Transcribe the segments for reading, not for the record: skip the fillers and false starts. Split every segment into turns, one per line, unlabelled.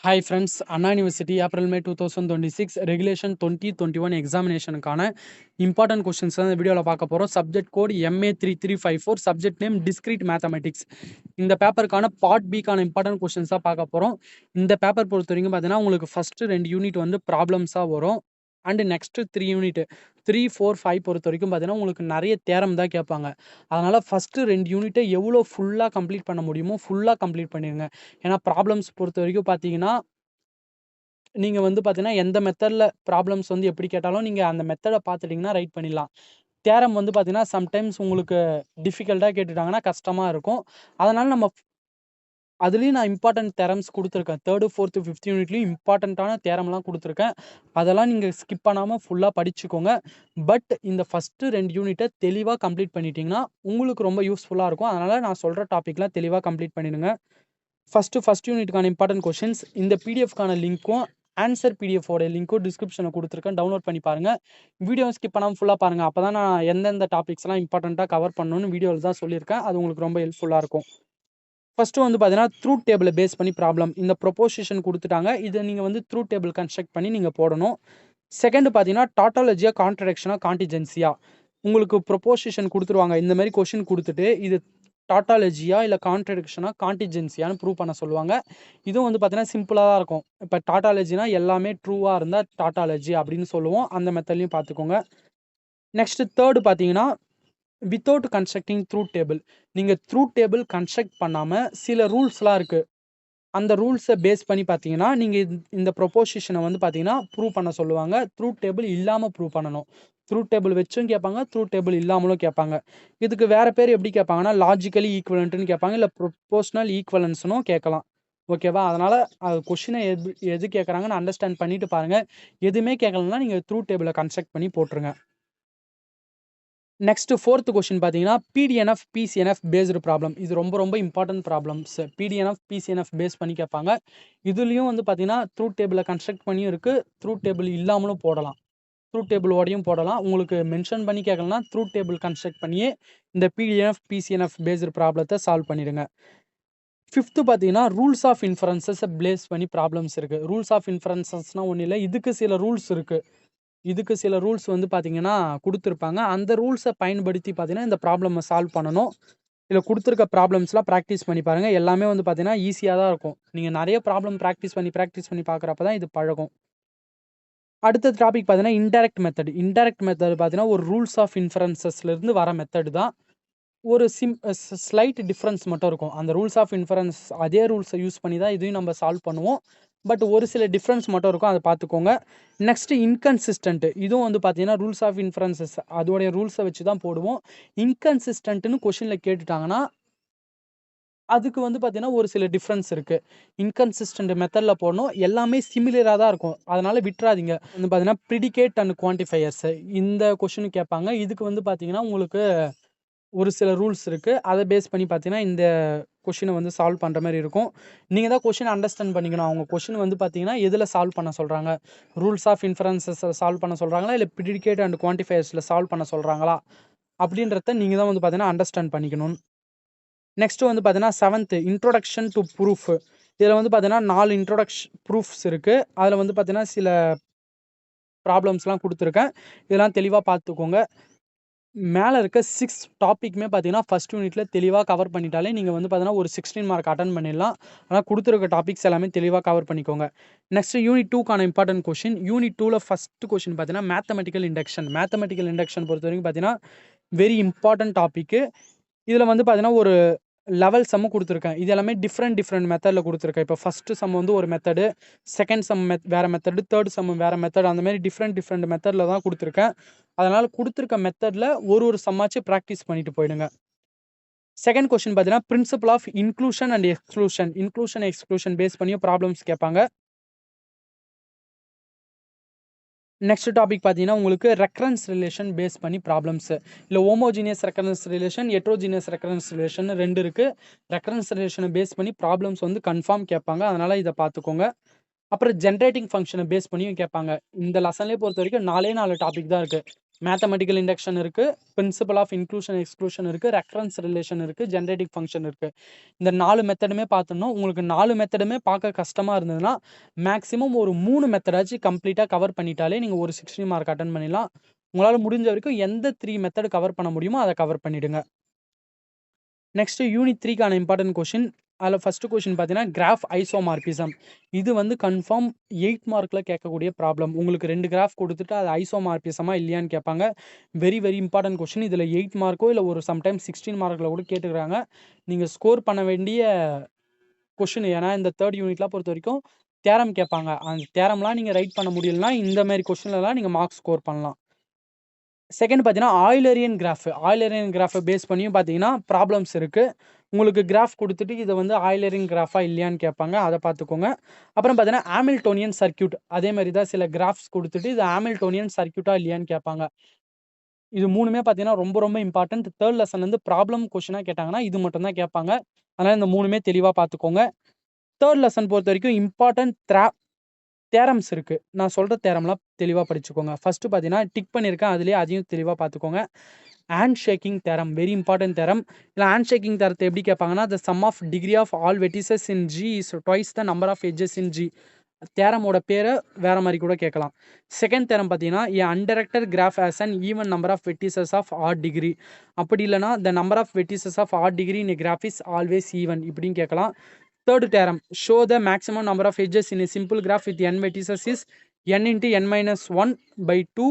Hi friends, Anna University April May 2026 Regulation 2021 எக்ஸாமினேஷனுக்கான important questions தான் இந்த வீடியோவில் பார்க்க போகிறோம். Subject code MA3354, subject name discrete mathematics. இந்த பேப்பருக்கான பார்ட் பிக்கான இம்பார்ட்டன்ட் கொஸ்டின்ஸ் தான் பார்க்க போகிறோம். இந்த பேப்பர் பொறுத்த வரைக்கும் பார்த்தீங்கன்னா உங்களுக்கு ஃபஸ்ட்டு 2 யூனிட் வந்து ப்ராப்ளம்ஸாக வரும். அண்டு நெக்ஸ்ட்டு 3 யூனிட் 3, 4, 5 பொறுத்த வரைக்கும் பார்த்தீங்கன்னா உங்களுக்கு நிறைய தேரம் தான் கேட்பாங்க. அதனால் ஃபஸ்ட்டு 2 யூனிட்டை எவ்வளோ ஃபுல்லாக கம்ப்ளீட் பண்ண முடியுமோ ஃபுல்லாக கம்ப்ளீட் பண்ணிடுங்க. ஏன்னா ப்ராப்ளம்ஸ் பொறுத்த வரைக்கும் பார்த்தீங்கன்னா நீங்க வந்து பார்த்தீங்கன்னா, எந்த மெத்தட்ல ப்ராப்ளம்ஸ் வந்து எப்படி கேட்டாலும், நீங்க அந்த மெத்தட பார்த்துட்டீங்கன்னா ரைட் பண்ணிடலாம். தியரம் வந்து பார்த்தீங்கன்னா, சம்டைம்ஸ் உங்களுக்கு டிஃபிகல்ட்டா கேட்டுட்டாங்கன்னா கஷ்டமா இருக்கும். அதனால நம்ம அதுலயும் நான் இம்பார்ட்டன்ட் தியரம்ஸ் குடுத்துருக்கேன். 3, 4, 5த் யூனிட்லயும் இம்பார்ட்டன்ட்டான தியரம்லாம் குடுத்துருக்கேன். அதெல்லாம் நீங்க ஸ்கிப் பண்ணாம ஃபுல்லா படிச்சுக்கோங்க. பட் இந்த ஃபர்ஸ்ட்டு 2 யூனிட்ட தெளிவா கம்ப்ளீட் பண்ணிட்டீங்கன்னா, உங்களுக்கு ரொம்ப யூஸ்ஃபுல்லா இருக்கும். அதனால நான் சொல்ற டாபிக்லாம் தெளிவா கம்ப்ளீட் பண்ணிடுங்க. ஃபர்ஸ்ட் யூனிட்க்கான இம்பார்ட்டன்ட் கொஸ்டின்ஸ் இந்த பிடிஎஃப்க்கான லிங்க்கும் ஆன்சர் பிடிஎஃப் ஓட லிங்க்கும் டிஸ்கிரிப்ஷனில் கொடுத்துருக்கேன். டவுன்லோட் பண்ணி பாருங்கள். வீடியோவை ஸ்கிப் பண்ணாமல் ஃபுல்லாக பாருங்கள். அப்போ தான் நான் எந்தெந்த டாபிக்ஸ்லாம் இம்பார்ட்டண்ட்டாக கவர் பண்ணணும்னு வீடியோவில் தான் சொல்லியிருக்கேன். அது உங்களுக்கு ரொம்ப ஹெல்ப்ஃபுல்லாக இருக்கும். ஃபஸ்ட்டு வந்து பார்த்தீங்கன்னா ட்ரூத் டேபிளை பேஸ் பண்ணி ப்ராப்ளம். இந்த ப்ரொபோசிஷன் கொடுத்துட்டாங்க. இதை நீங்கள் வந்து ட்ரூத் டேபிள் கன்ஸ்ட்ரக்ட் பண்ணி நீங்கள் போடணும். செகண்ட் பார்த்தீங்கன்னா டாட்டாலஜியா, கான்ட்ரடிக்ஷனா, கான்டிஜென்சியா. உங்களுக்கு ப்ரொபோசிஷன் கொடுத்துருவாங்க. இந்த மாதிரி கொஷின் கொடுத்துட்டு இது டாட்டாலஜியா இல்லை கான்ட்ரடிக்ஷனா, கான்டிஜென்சியான்னு ப்ரூவ் பண்ண சொல்லுவாங்க. இதுவும் வந்து பார்த்தீங்கன்னா சிம்பிளாக தான் இருக்கும். இப்போ டாட்டாலஜினா எல்லாமே ட்ரூவாக இருந்தால் டாட்டாலஜி அப்படின்னு சொல்லுவோம். அந்த மெத்தட்லையும் பார்த்துக்கோங்க. நெக்ஸ்ட் தேர்டு பார்த்தீங்கன்னா வித்தவுட் கன்ஸ்ட்ரக்டிங் ட்ரூத் டேபிள். நீங்கள் ட்ரூத் டேபிள் கன்ஸ்ட்ரக்ட் பண்ணாமல் சில ரூல்ஸ்லாம் இருக்குது. அந்த ரூல்ஸை பேஸ் பண்ணி பார்த்தீங்கன்னா நீங்கள் இந்த ப்ரொபோசிஷனை வந்து பார்த்தீங்கன்னா ப்ரூவ் பண்ண சொல்லுவாங்க. ட்ரூத் டேபிள் இல்லாமல் ப்ரூவ் பண்ணணும். ட்ரூத் டேபிள் வச்சும் கேட்பாங்க, ட்ரூத் டேபிள் இல்லாமலும் கேட்பாங்க. இதுக்கு வேறு பேர் எப்படி கேட்பாங்கன்னா லாஜிக்கலி ஈக்குவலன்ட்னு கேட்பாங்க, இல்லை ப்ரொபோஷனல் ஈக்குவலன்ஸ்னும் கேட்கலாம். ஓகேவா? அதனால் அது கொஷினை எது கேட்குறாங்கன்னு அண்டர்ஸ்டாண்ட் பண்ணிட்டு பாருங்கள். எதுவுமே கேட்கலன்னா நீங்கள் ட்ரூத் டேபிளை கன்ஸ்ட்ரக்ட் பண்ணி போட்டுருங்க. நெக்ஸ்ட் ஃபோர்த் கொஸ்டின் பார்த்தீங்கன்னா பிடிஎன்எஃப், பிசிஎன்எஃப் பேஸ்டு ப்ராப்ளம். இது ரொம்ப ரொம்ப இம்பார்ட்டன்ட் ப்ராப்ளம்ஸ். பிடிஎன்எஃப், பிசிஎன்எஃப் பேஸ் பண்ணி கேட்பாங்க. இதுலேயும் வந்து பார்த்தீங்கன்னா ட்ரூத் டேபிளை கன்ஸ்ட்ரக்ட் பண்ணியும் இருக்குது, ட்ரூத் டேபிள் இல்லாமலும் போடலாம். ட்ரூத் டேபிளோடையும் போடலாம். உங்களுக்கு மென்ஷன் பண்ணி கேட்கலன்னா ட்ரூத் டேபிள் கன்ஸ்ட்ரக்ட் பண்ணியே இந்த பிடிஎன்எஃப், பிசிஎன்எஃப் பேஸ்டு ப்ராப்ளத்தை சால்வ் பண்ணிடுங்க. ஃபிஃப்த்து பார்த்தீங்கன்னா ரூல்ஸ் ஆஃப் இன்ஃபரன்சஸை பேஸ் பண்ணி ப்ராப்ளம்ஸ் இருக்குது. ரூல்ஸ் ஆஃப் இன்ஃபரன்சஸ்னால் ஒன்றும் இல்லை, இதுக்கு சில ரூல்ஸ் இருக்குது. இதுக்கு சில ரூல்ஸ் வந்து பார்த்தீங்கன்னா குடுத்துருப்பாங்க. அந்த ரூல்ஸை பயன்படுத்தி பார்த்தீங்கன்னா, இந்த ப்ராப்ளமை சால்வ் பண்ணணும். இதில் குடுத்துருக்க ப்ராப்ளம்ஸ்லாம் ப்ராக்டிஸ் பண்ணி பாருங்க. எல்லாமே வந்து பார்த்தீங்கன்னா, ஈஸியா தான் இருக்கும். நீங்க நெறைய ப்ராப்ளம் ப்ராக்டிஸ் பண்ணி பார்க்குறப்ப தான் இது பழகும். அடுத்த டாபிக் பார்த்தீங்கன்னா, இன்டைரக்ட் மெத்தட். இன்டைரக்ட் மெத்தட் பார்த்தீங்கன்னா, ஒரு ரூல்ஸ் ஆஃப் இன்ஃபரன்சஸ்லேருந்து வர மெத்தட் தான். ஒரு ஸ்லைட் டிஃப்ரென்ஸ் மட்டும் இருக்கும். அந்த ரூல்ஸ் ஆஃப் இன்ஃபரன்ஸ் அதே ரூல்ஸை யூஸ் பண்ணி தான் இதையும் நம்ம சால்வ் பண்ணுவோம். பட் ஒரு சில டிஃப்ரென்ஸ் மட்டும் இருக்கும். அதை பார்த்துக்கோங்க. Next inconsistent. இதுவும் வந்து பார்த்தீங்கன்னா ரூல்ஸ் ஆஃப் இன்ஃபரன்சஸ் அதோடைய ரூல்ஸை வச்சு தான் போடுவோம். இன்கன்சிஸ்டன்ட்னு கொஷினில் கேட்டுட்டாங்கன்னா அதுக்கு வந்து பார்த்தீங்கன்னா ஒரு சில டிஃப்ரென்ஸ் இருக்கு. இன்கன்சிஸ்டன்ட் மெத்தட்ல போடணும். எல்லாமே சிமிலரா தான் இருக்கும். அதனால விட்றாதீங்க. வந்து பார்த்தீங்கன்னா ப்ரிடிகேட் அண்ட் குவான்டிஃபையர்ஸ் இந்த கொஷின் கேட்பாங்க. இதுக்கு வந்து பார்த்தீங்கன்னா உங்களுக்கு ஒரு சில ரூல்ஸ் இருக்கு. அதை பேஸ் பண்ணி பார்த்தீங்கன்னா இந்த கொஷினை வந்து சால்வ் பண்ணுற மாதிரி இருக்கும். நீங்கள் தான் கொஷின் அண்டர்ஸ்டாண்ட் பண்ணிக்கணும். அவங்க கொஷின் வந்து பார்த்தீங்கன்னா எதில் சால்வ் பண்ண சொல்கிறாங்க, ரூல்ஸ் ஆஃப் இன்ஃபரன்சஸ் சால்வ் பண்ண சொல்கிறாங்களா, இல்லை ப்ரிடிகேட் அண்ட் குவான்டிஃபையர்ஸில் சால்வ் பண்ண சொல்கிறாங்களா அப்படின்றத நீங்கள் தான் வந்து பார்த்தீங்கன்னா அண்டர்ஸ்டாண்ட் பண்ணிக்கணும். நெக்ஸ்ட் வந்து பார்த்தீங்கன்னா 7th இன்ட்ரோடக்ஷன் டு ப்ரூஃப். இதில் வந்து பார்த்தீங்கன்னா 4 ப்ரூஃப்ஸ் இருக்குது. அதில் வந்து பார்த்தீங்கன்னா சில ப்ராப்ளம்ஸ்லாம் கொடுத்துருக்கேன். இதெல்லாம் தெளிவாக பார்த்துக்கோங்க. மேலே இருக்க 6 டாப்பிக்குமே பார்த்தீங்கன்னா ஃபஸ்ட் யூனிட்ல தெளிவாக கவர் பண்ணிட்டாலே நீங்கள் வந்து பார்த்தீங்கன்னா ஒரு 16 மார்க் அட்டன் பண்ணிடலாம். ஆனால் கொடுத்துருக்க டாபிக்ஸ் எல்லாமே தெளிவாக கவர் பண்ணிக்கோங்க. நெக்ஸ்ட் யூனிட் 2க்கான இம்பார்ட்டன்ட் கொஷின். யூனிட் 2ல ஃபஸ்ட் கொஷின் பார்த்தீங்கன்னா மேத்தமெட்டிக்கல் இண்டக்ஷன். மேத்தமெட்டிக்கல் இண்டக்ஷன் பொறுத்த வரைக்கும் பார்த்தீங்கன்னா வெரி இம்பார்ட்டன்ட் டாப்பிக்கு. இதில் வந்து பார்த்தீங்கன்னா ஒரு லெவல் சம்மு கொடுத்துருக்கேன். இது எல்லாமே டிஃப்ரெண்ட் மெத்தடில் கொடுத்துருக்கேன். இப்போ ஃபஸ்ட்டு சம் வந்து ஒரு மெத்தடு, செகண்ட் சம் வேறு மெத்தடு, தேர்ட் சம் வேறு மெத்தட், அந்த மாதிரி டிஃப்ரெண்ட் மெத்தடில் தான் கொடுத்துருக்கேன். அதனால் கொடுத்துருக்க மெத்தடில் ஒரு சம்மாச்சு ப்ராக்டிஸ் பண்ணிட்டு போயிடுங்க. செகண்ட் கொஸ்டின் பார்த்தீங்கன்னா principle of inclusion and exclusion. Inclusion exclusion base பண்ணியும் ப்ராப்ளம்ஸ் கேட்பாங்க. நெக்ஸ்ட் டாபிக் பார்த்தீங்கன்னா உங்களுக்கு ரெக்கரன்ஸ் ரிலேஷன் பேஸ் பண்ணி ப்ராப்ளம்ஸ். இல்லை homogeneous recurrence relation, heterogeneous recurrence relation 2 இருக்குது. ரெக்கரன்ஸ் ரிலேஷனை பேஸ் பண்ணி ப்ராப்ளம்ஸ் வந்து கன்ஃபார்ம் கேட்பாங்க. அதனால் இதை பார்த்துக்கோங்க. அப்புறம் ஜென்ரேட்டிங் ஃபங்க்ஷனை பேஸ் பண்ணியும் கேட்பாங்க. இந்த லெசன்லேயே பொறுத்த வரைக்கும் 4 டாபிக் தான் இருக்குது. மேத்தமெட்டிக்கல் இண்டக்ஷன் இருக்கு, பிரின்சிபல் ஆஃப் இன்க்ளூஷன், எக்ஸ்க்ளூஷன் இருக்கு, ரெஃபரன்ஸ் ரிலேஷன் இருக்கு, ஜெனரேட்டிவ் ஃபங்க்ஷன் இருக்கு. இந்த 4 மெத்தடுமே பார்த்துடணும். உங்களுக்கு 4 மெத்தடுமே பார்க்க கஷ்டமா இருந்ததுன்னா, மேக்ஸிமம் ஒரு 3 மெத்தடாச்சும் கம்ப்ளீட்டா கவர் பண்ணிட்டாலே நீங்க ஒரு 16 மார்க் அட்டெண்ட் பண்ணிடலாம். உங்களால முடிஞ்ச வரைக்கும் எந்த 3 மெத்தட் கவர் பண்ண முடியுமோ அத கவர் பண்ணிடுங்க. நெக்ஸ்ட் யூனிட் 3க்கான இம்பார்ட்டன்ட் கொஸ்டின். அதுல ஃபர்ஸ்ட் கொஸ்டின் பார்த்தீங்கன்னா, கிராஃப் ஐசோமார்பிசம். இது வந்து கன்ஃபார்ம் 8 மார்க்ல கேட்கக்கூடிய ப்ராப்ளம். உங்களுக்கு 2 கிராஃப் குடுத்துட்டு அது ஐசோமார்பிசமா இல்லையான்னு கேட்பாங்க. Very very important question. இதுல 8 மார்க்கோ இல்ல ஒரு சம்டைம்ஸ் 16 மார்க்ல கூட கேட்டுக்கிறாங்க. நீங்க ஸ்கோர் பண்ண வேண்டிய கொஸ்டின். ஏன்னா இந்த 3rd யூனிட்லாம் பொறுத்தவரைக்கும் தியரம் கேட்பாங்க. அந்த தியரம்லாம் நீங்க ரைட் பண்ண முடியலன்னா இந்த மாரி கொஸ்டின்லலாம் நீங்க மார்க் ஸ்கோர் பண்ணலாம். செகண்ட் பார்த்தீங்கன்னா, ஆய்லரியன் கிராஃப். ஆய்லரியன் கிராஃப பேஸ் பண்ணியும் பார்த்தீங்கன்னா, ப்ராப்ளம்ஸ் இருக்கு. உங்களுக்கு கிராஃப் குடுத்துட்டு இது வந்து ஆய்லரியன் கிராஃபா இல்லையான்னு கேட்பாங்க. அத பார்த்துக்கோங்க. அப்புறம் பார்த்தீங்கன்னா, ஹாமில்டோனியன் சர்க்யூட். அதே மாரி தான் சில கிராஃப்ஸ் குடுத்துட்டு இது ஹாமில்டோனியன் சர்க்யூட்டா இல்லையான்னு கேட்பாங்க. இது 3மே பார்த்தீங்கன்னா, ரொம்ப ரொம்ப இம்பார்ட்டன்ட். 3rd லெசன்ல இருந்து ப்ராப்ளம் கொஸ்டினா கேட்டாங்கன்னா, இது மட்டும் தான் கேட்பாங்க. அதனால இந்த 3மே தெளிவா பார்த்துக்கோங்க. 3rd லெசன் பொறுத்தவரைக்கும் இம்பார்ட்டன்ட் தியரம்ஸ் இருக்கு. நான் சொல்ற தியரம்லாம் தெளிவா படிச்சுக்கோங்க. ஃபர்ஸ்ட் பார்த்தீங்கன்னா, டிக் பண்ணியிருக்கேன். அதிலேயே அதையும் தெளிவா பார்த்துக்கோங்க. Hand shaking theorem very important theorem. இல்ல ஹேண்ட் ஷேக்கிங் தியரத்த எப்படி கேட்பாங்கன்னா, the sum of degree of all vertices in G is twice the number of edges in G. தியரமோட பேர வேற மாரி கூட கேட்கலாம். செகண்ட் தியரம் பார்த்தீங்கன்னா, a undirected graph has an even number of vertices of odd degree. அப்படி இல்லன்னா, the number of vertices of odd degree in a graph is always even இப்படின்னு கேட்கலாம். Third theorem, show the maximum number of edges in a simple graph with n vertices is n into n minus 1 by 2.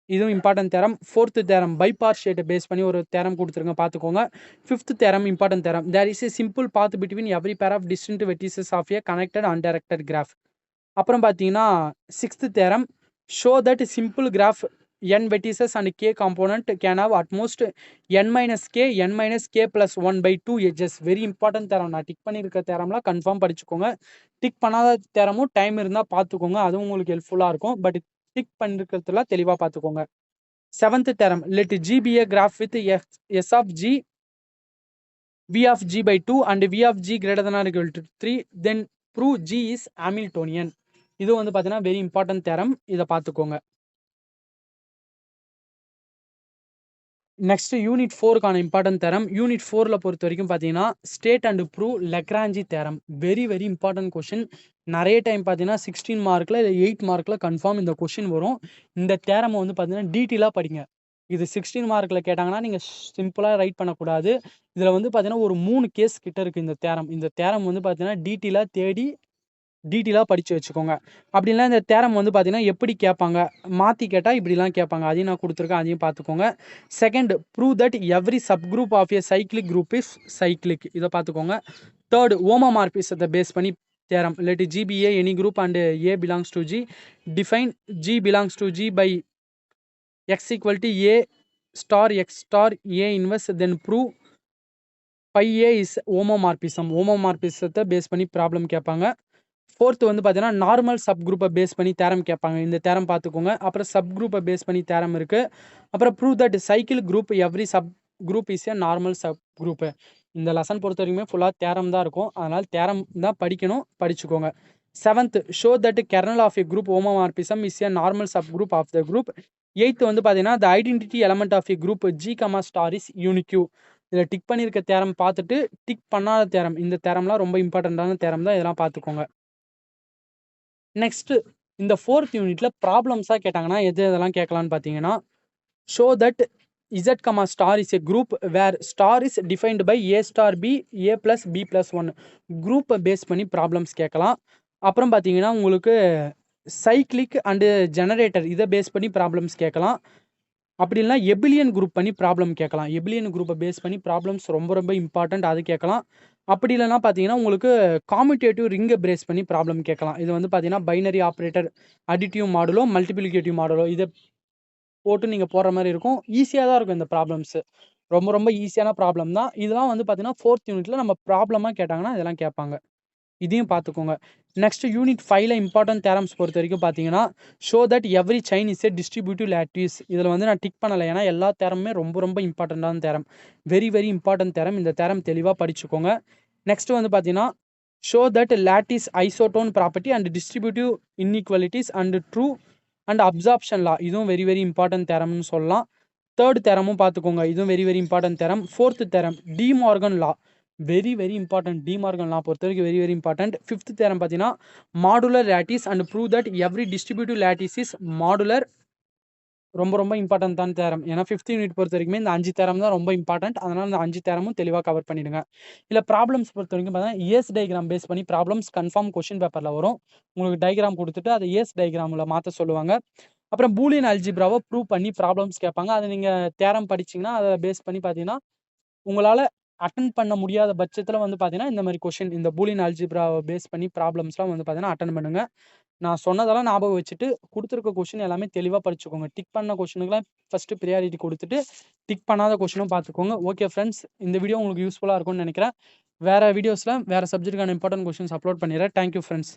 இதுவும் important theorem. Fourth theorem பைபார்ஷியேட்டை base பண்ணி ஒரு theorem கொடுத்துருங்க, பார்த்துக்கோங்க. Fifth theorem important theorem. There is a simple path between every pair of distinct vertices of a connected undirected graph. அப்புறம் பார்த்தீங்கன்னா, sixth theorem, show that simple graph n vertices and k component can have at most n minus k plus 1 by 2 edges. Very important theorem. நான் tick பண்ணியிருக்க தேரம்லாம் confirm படிச்சுக்கோங்க. Tick பண்ணாத தேரமும் time இருந்தால் பார்த்துக்கோங்க. அதுவும் உங்களுக்கு ஹெல்ப்ஃபுல்லாக இருக்கும். பட் டிக் பண்ணிருக்கிறதுல தெளிவாக பார்த்துக்கோங்க. Seventh theorem, let G be a graph with S of G, V of G by 2 and V of G greater than or equal to 3, then prove G is Hamiltonian. இது வந்து பார்த்தீங்கன்னா very important theorem. இதை பார்த்துக்கோங்க. Next unit 4க்கான important theorem. Unit 4ல பொறுத்த வரைக்கும் பார்த்தீங்கன்னா, state and prove Lagrange theorem. Very very important question. நிறைய டைம் பார்த்தீங்கன்னா 16 மார்க்ல இல்லை 8 மார்க்ல கன்ஃபார்ம் இந்த கொஸ்டின் வரும். இந்த தேரமை வந்து பார்த்தீங்கன்னா டீட்டெயிலாக படிங்க. இது 16 மார்க்ல கேட்டாங்கன்னா நீங்கள் சிம்பிளாக ரைட் பண்ணக்கூடாது. இதில் வந்து பார்த்தீங்கன்னா ஒரு 3 கேஸ் கிட்ட இருக்குது இந்த தேரம். இந்த தேரம் வந்து பார்த்தீங்கன்னா டீட்டெயிலாக தேடி டீட்டெயிலாக படித்து வச்சுக்கோங்க. அப்படின்னா இந்த தேரம் வந்து பார்த்தீங்கன்னா எப்படி கேட்பாங்க, மாற்றி கேட்டால் இப்படிலாம் கேட்பாங்க. அதையும் நான் கொடுத்துருக்கேன், அதையும் பார்த்துக்கோங்க. Second, prove that every subgroup of a cyclic group is cyclic. இதை பார்த்துக்கோங்க. தேர்ட், ஹோமோமார்பிசத்தை பேஸ் பண்ணி theorem. Let G be a any group and A belongs to G. Define G belongs to G by x equal to A star x star A inverse, then prove pi A is homomorphism. ஹோமோமார்பிசத்தை base பண்ணி problem கேட்பாங்க. Fourth வந்து பார்த்தீங்கன்னா, normal சப் குரூப்பை base பண்ணி theorem கேட்பாங்க. இந்த தேரம் பார்த்துக்கோங்க. அப்புறம் சப் குரூப்பை பேஸ் பண்ணி தேரம் இருக்குது. அப்புறம் prove that cycle group every sub group is a normal sub group. இந்த லெசன் பொறுத்த வரைக்குமே ஃபுல்லாக தேரம் தான் இருக்கும். அதனால் தேரம் தான் படிக்கணும், படிச்சுக்கோங்க. Seventh, show that kernel of a group homomorphism is a normal subgroup of the group. Eighth வந்து பார்த்தீங்கன்னா, the identity element of a group G, star is unique. இதில் டிக் பண்ணியிருக்க தேரம் பார்த்துட்டு டிக் பண்ணாத தேரம், இந்த தேரம்லாம் ரொம்ப இம்பார்ட்டண்ட்டான தேரம் தான், இதெல்லாம் பார்த்துக்கோங்க. நெக்ஸ்ட், இந்த 4th யூனிட்ல ப்ராப்ளம்ஸாக கேட்டாங்கன்னா எதெல்லாம் கேட்கலான்னு பார்த்தீங்கன்னா, show that Z, star is a group where star is defined by A star B, A + B + 1. குரூப்பை பேஸ் பண்ணி ப்ராப்ளம்ஸ் கேட்கலாம். அப்புறம் பார்த்தீங்கன்னா உங்களுக்கு சைக்ளிக் அண்டு ஜெனரேட்டர் இதை பேஸ் பண்ணி ப்ராப்ளம்ஸ் கேட்கலாம். அப்படி இல்லைனா எபிலியன் குரூப் பண்ணி ப்ராப்ளம் கேட்கலாம். எபிலியன் குரூப்பை பேஸ் பண்ணி ப்ராப்ளம்ஸ் ரொம்ப ரொம்ப இம்பார்ட்டண்ட், அது கேட்கலாம். அப்படி இல்லைனா பார்த்தீங்கன்னா உங்களுக்கு காமிட்டேட்டிவ் ரிங்கை பேஸ் பண்ணி ப்ராப்ளம் கேட்கலாம். இது வந்து பார்த்தீங்கன்னா பைனரி ஆப்ரேட்டர், அடிட்டிவ் மாடலோ மல்டிப்ளிகேட்டிவ் மாடலோ இதை போட்டு நீங்கள் போடுற மாதிரி இருக்கும். ஈஸியாக தான் இருக்கும் இந்த ப்ராப்ளம்ஸு. ரொம்ப ரொம்ப ஈஸியான ப்ராப்ளம் தான். இதெல்லாம் வந்து பார்த்தீங்கன்னா 4th யூனிட்ல நம்ம ப்ராப்ளமாக கேட்டாங்கன்னா இதெல்லாம் கேட்பாங்க. இதையும் பார்த்துக்கோங்க. நெக்ஸ்ட் யூனிட் 5ல இம்பார்ட்டன்ட் தேரம்ஸ் பொறுத்த வரைக்கும் பார்த்தீங்கன்னா, show that every chain is a distributive lattice. இதில் வந்து நான் டிக் பண்ணலை, ஏன்னா எல்லா தேரமுமே ரொம்ப ரொம்ப இம்பார்ட்டண்ட்டான theorem. Very very important theorem. இந்த தேரம் தெளிவாக படிச்சுக்கோங்க. நெக்ஸ்ட் வந்து பார்த்தீங்கன்னா, show that lattice isotone property and distributive inequalities and true and absorption law இதுவும் வெரி வெரி இம்பார்ட்டன்ட் தேரம்னு சொல்லலாம். தேர்ட் தேரமும் பார்த்துக்கோங்க, இதுவும் very very important theorem. Fourth theorem De Morgan law, very very important. De Morgan law பொறுத்த வரைக்கும் very very important. Fifth theorem பார்த்தீங்கன்னா modular lattice and prove that every distributive lattice is modular. ரொம்ப ரொம்ப important தான் theorem. ஏன்னா 5th unit பொறுத்த வரைக்குமே இந்த 5 தேரம் தான் ரொம்ப இம்பார்ட்டன்ட். அதனால இந்த 5 தேரமும் தெளிவாக கவர் பண்ணிடுங்க. இல்லை ப்ராப்ளம்ஸ் பொறுத்த வரைக்கும் பார்த்தீங்கன்னா ஏஸ் டயக்ராம் பேஸ் பண்ணி ப்ராப்ளம்ஸ் கன்ஃபார்ம் கொஷின் பேப்பரில் வரும். உங்களுக்கு டயக்ராம் கொடுத்துட்டு அதை ஏஸ் டயக்ராமில் மாற்ற சொல்லுவாங்க. அப்புறம் பூலியன் அல்ஜிப்ராவை ப்ரூவ் பண்ணி ப்ராப்ளம்ஸ் கேட்பாங்க. அதை நீங்கள் தேரம் படிச்சிங்கன்னா அதை பேஸ் பண்ணி பார்த்தீங்கன்னா உங்களால் அட்டன் பண்ண முடியாத பட்சத்தில் வந்து பார்த்தீங்கன்னா இந்த மாதிரி கொஷின், இந்த பூலியன் அல்ஜிப்ராவை பேஸ் பண்ணி ப்ராப்ளம்ஸ்லாம் வந்து பார்த்தீங்கன்னா அட்டன் பண்ணுங்க. நான் சொன்னதெல்லாம் ஞாபகம் வச்சுட்டு கொடுத்துருக்க கொஷின் எல்லாமே தெளிவாக படிச்சுக்கோங்க. டிக் பண்ண கொஷினுக்குலாம் ஃபஸ்ட்டு ப்ரியாரிட்டி கொடுத்துட்டு டிக் பண்ணாத கொஷினும் பார்த்துக்கோங்க. ஓகே ஃப்ரெண்ட்ஸ், இந்த வீடியோ உங்களுக்கு யூஸ்ஃபுல்லாக இருக்கும்னு நினைக்கிறேன். வேறு வீடியோஸில் வேறு சப்ஜெக்ட்டுக்கான இம்பார்ட்டன்ட் கொஷின்ஸ் அப்லோட் பண்ணிடுறேன். Thank you friends.